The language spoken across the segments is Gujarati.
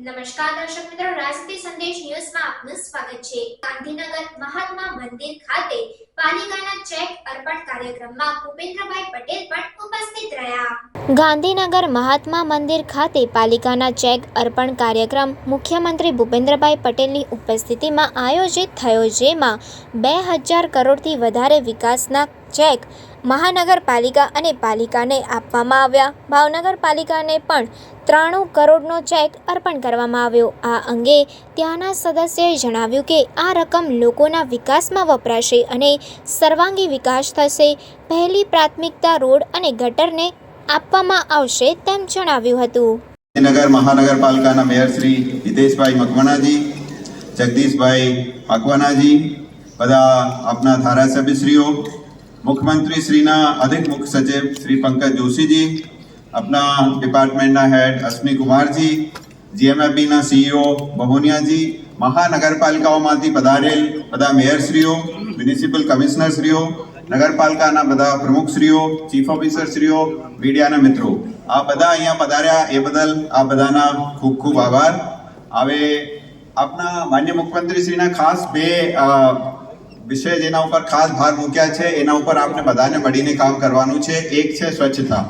નમસ્કાર દર્શક મિત્રો, રાજનીતિ સંદેશ ન્યૂઝમાં આપનું સ્વાગત છે। ગાંધીનગર મહાત્મા મંદિર ખાતે પાલિકાના ચેક અર્પણ કાર્યક્રમમાં ભૂપેન્દ્રભાઈ પટેલ પણ ઉપસ્થિત રહ્યા। ગાંધીનગર મહાત્મા મંદિર ખાતે પાલિકાના ચેક અર્પણ કાર્યક્રમ મુખ્યમંત્રી ભૂપેન્દ્રભાઈ પટેલની ઉપસ્થિતિમાં આયોજિત થયો, જેમાં 2000 કરોડથી વધારે વિકાસના ચેક મહાનગરપાલિકા અને પાલિકાને આપવામાં આવ્યા। ભાવનગર પાલિકાને પણ 93 કરોડનો ચેક અર્પણ કરવામાં આવ્યો। આ અંગે ત્યાંના સદસ્યએ જણાવ્યું કે આ રકમ લોકોના વિકાસમાં વપરાશે અને સર્વાંગી વિકાસ થશે। પહેલી પ્રાથમિકતા રોડ અને ગટરને આપવામાં આવશે તેમ જણાવ્યું હતું। ગાંધીનગર મહાનગરપાલિકાના મેયર શ્રી હિતેશભાઈ મકવાણાજી, જગદીશભાઈ મકવાણાજી, બધા આપના ધારાસભ્યશ્રીઓ, मुख्यमंत्री श्रीना अधिक मुख्य सचिव श्री पंकज जोशी जी, अपना department head Ashwini Kumar ji, जीएमएफबी CEO बहोनिया जी, महानगरपालिकाओं में पधारेल बधा मेयरश्रीओ, म्युनिसिपल कमिश्नरश्रीओ, नगरपालिका बधा प्रमुखश्रीओ, चीफ ऑफिसरश्रीओ, मीडिया मित्रों, आ बधा अहींया पधार्या ए बदल आ बधाना खूब खूब आभार। हवे अपना माननीय मुख्यमंत्री श्रीना खास बे विषय जेना ऊपर खास भार मूक्या छे, एना ऊपर आपने बधाने मळीने काम करवानुं छे। एक छे स्वच्छता,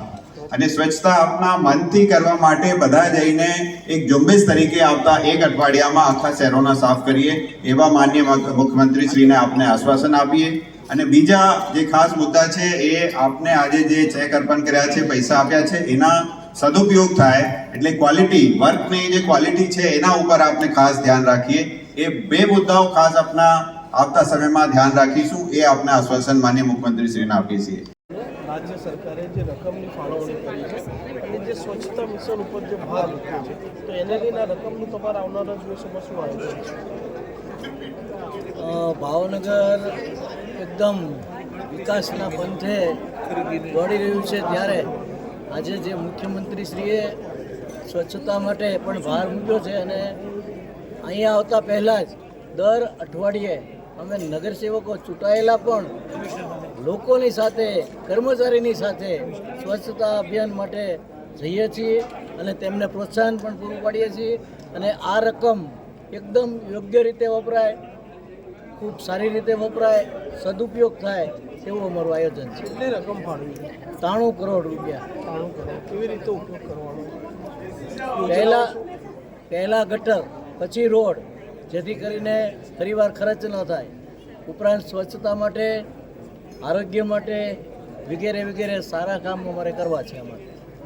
અને સ્વચ્છતા આપના મનથી કરવા માટે બધા જઈને એક ઝુંબેશ તરીકે આવતા એક અઠવાડિયામાં આખા શહેરોના સાફ કરીએ એવા માનનીય મુખ્યમંત્રી શ્રીને આપને આશ્વાસન આપીએ। અને બીજા જે ખાસ મુદ્દા છે એ આપને આજે જે ચેક અર્પણ કર્યા છે, પૈસા આપ્યા છે, એના સદુપયોગ થાય એટલે ક્વોલિટી વર્કની જે ક્વોલિટી છે એના ઉપર આપને ખાસ ધ્યાન રાખીએ। એ બે મુદ્દાઓ ખાસ આપના આવતા સમયમાં ધ્યાન રાખીશું, એ આપને આશ્વાસન માનનીય મુખ્યમંત્રી શ્રીને આપીએ છીએ। राज्य सरकारे जो रकमनी फाळवणी करी है અને જે સ્વચ્છતા મિશન ઉપર જે ભાર મૂક્યો છે, તો એને લઈને રકમનું તમારા આવનારા દિવસોમાં શું આયોજન છે? ભાવનગર એકદમ વિકાસના પંથે દોડી રહ્યું છે, ત્યારે આજે જે મુખ્યમંત્રીશ્રીએ સ્વચ્છતા માટે પણ ભાર મૂક્યો છે અને અહીંયા આવતા પહેલાં જ દર અઠવાડિયે અમે નગરસેવકો ચૂંટાયેલા પણ લોકોની સાથે, કર્મચારીની સાથે સ્વચ્છતા અભિયાન માટે જઈએ છીએ અને તેમને પ્રોત્સાહન પણ પૂરું પાડીએ છીએ। અને આ રકમ એકદમ યોગ્ય રીતે વપરાય, ખૂબ સારી રીતે વપરાય, સદુપયોગ થાય તેવું અમારું આયોજન છે। કેટલી રકમ ફાળવી? 93 કરોડ રૂપિયા। 93 કરોડ કેવી રીતે ઉપયોગ કરવાનો? પહેલાં ગટર, પછી રોડ, જેથી કરીને ફરીવાર ખર્ચ ન થાય। ઉપરાંત સ્વચ્છતા માટે, આરોગ્ય માટે વગેરે વગેરે સારા કામ અમારે કરવા છે। અમારે